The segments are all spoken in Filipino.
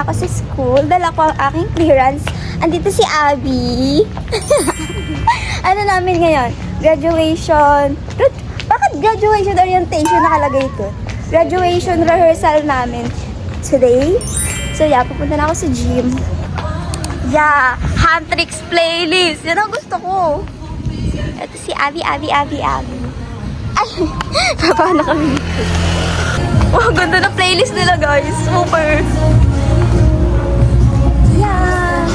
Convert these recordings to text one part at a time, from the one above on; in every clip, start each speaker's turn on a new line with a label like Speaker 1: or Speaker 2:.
Speaker 1: ako sa school. Dala ko ang aking clearance. Andito si Abby. Ano namin ngayon? Graduation. Bakit graduation orientation nakalagay ko? Graduation rehearsal namin today. So yeah, pupunta na ako sa gym. Yeah, Hamtrix playlist. Yan ang gusto ko. Ito si Abby. Ay, paano kami? Wow, ganda na playlist nila, guys. Super. Yeah.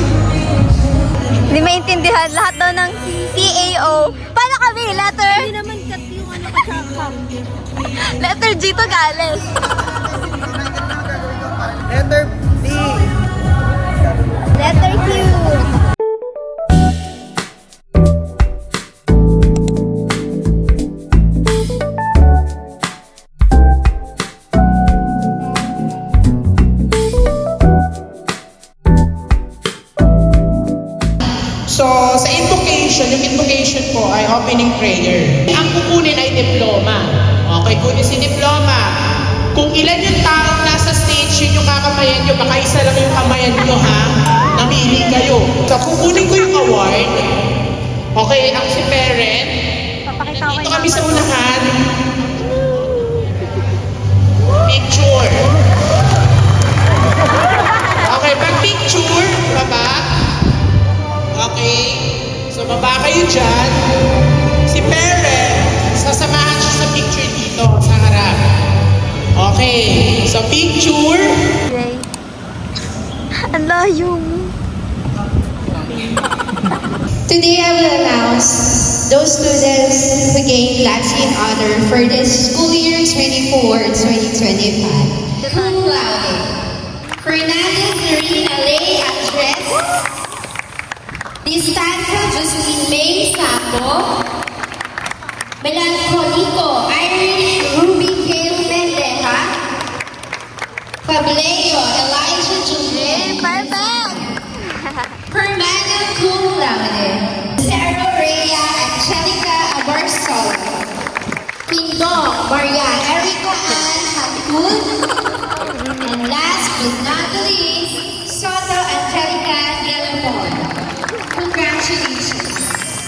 Speaker 1: Hindi maintindihan. Lahat daw ng CAO. Paano kami? Letter? Hindi naman cut yung ano kasakam. Letter G to galing.
Speaker 2: Letter D.
Speaker 1: Letter Q.
Speaker 3: So, sa invocation, yung invocation ko ay opening prayer. Ang kukunin ay diploma. Okay, kunin si diploma. Kung ilan yung taong nasa stage, yun yung kakamayan nyo. Baka isa lang yung kamayan nyo, ha? Namili kayo. So, kukunin ko yung award. Okay, ang si parent. Nandito kami sa unahan. Picture. Okay, pag picture, baba. Okay, so baba kayo dyan. Si parent, sasamahan siya sa picture dito, sa harap. Okay, so picture.
Speaker 1: Okay. Ang layo mo.
Speaker 4: Today I will announce those students who gained Latin honor for this school year 24-2025. Cum laude. Fernandez Marina Ley Andres. Distancia Josephine May Sambo. Melancolico Irish Ruby Kale Mendeja. Fableo Elijah Julian.
Speaker 1: Perfect!
Speaker 4: Hermano Cum laude. Sarah Rhea Angelica Abarsol. Pindong Maria Erica Ann Hatun. And last but not the least, Soto Angelica Delamon. Congratulations.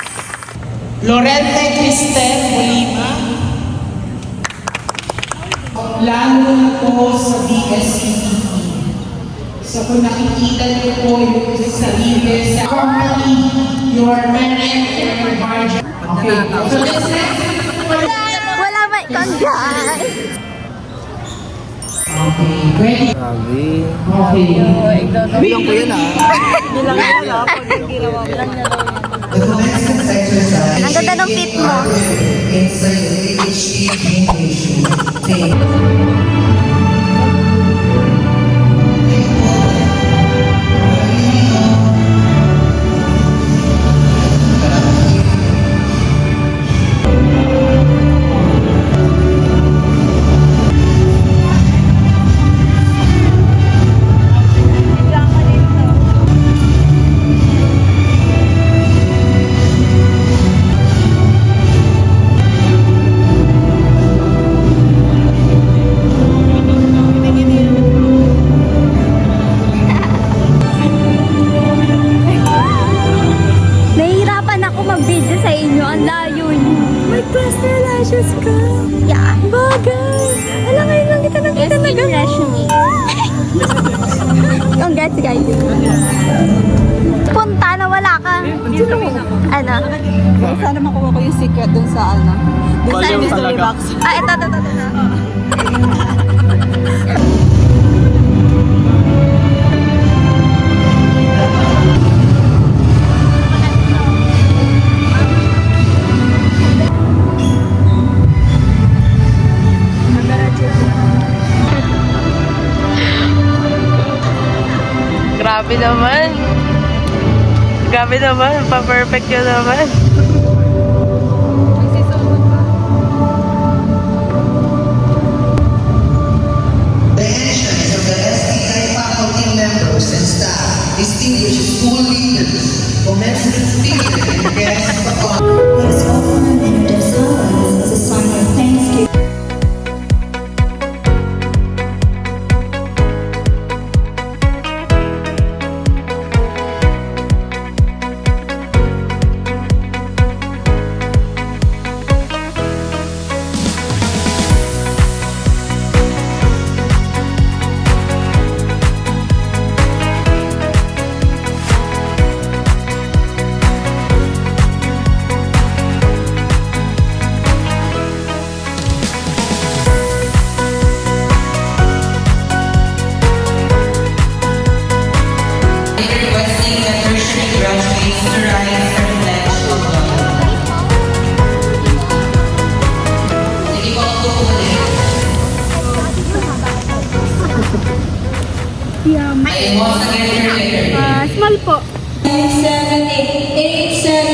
Speaker 3: Lorente Cristel Molina. Lalo po sa DSCT. So kung nakikita niyo po yung sarili sa company, your merit, your margin. Okay, so this next.
Speaker 1: Wala may guys.
Speaker 3: Okay, ready?
Speaker 2: Grabe.
Speaker 3: Okay.
Speaker 2: Bilang ko yun
Speaker 5: The commencement exercise.
Speaker 1: Ang ganda ng fit mo.
Speaker 5: Inside AHT communication.
Speaker 1: Nahihirapan ako mag-video sa inyo. Ang layo niyo. May cluster lashes ka. Yeah. Bagay. Alam, ngayon lang kita nakita na gano'n. Congrats, guys. Punta na wala ka. Ano?
Speaker 6: Sana makuha ko yung secret dun sa ano. Dun sa mystery box.
Speaker 1: Ah, ito.
Speaker 7: Grabe naman. Grabe naman. Pa-perfect yun naman.
Speaker 5: The actions of the STI faculty members and staff, distinguished school leaders, commencement speaker, and guests of
Speaker 8: Let us offer a minute of silence as a sign of thanksgiving.
Speaker 6: Small po.
Speaker 4: 9, 7, 8, 8, 7,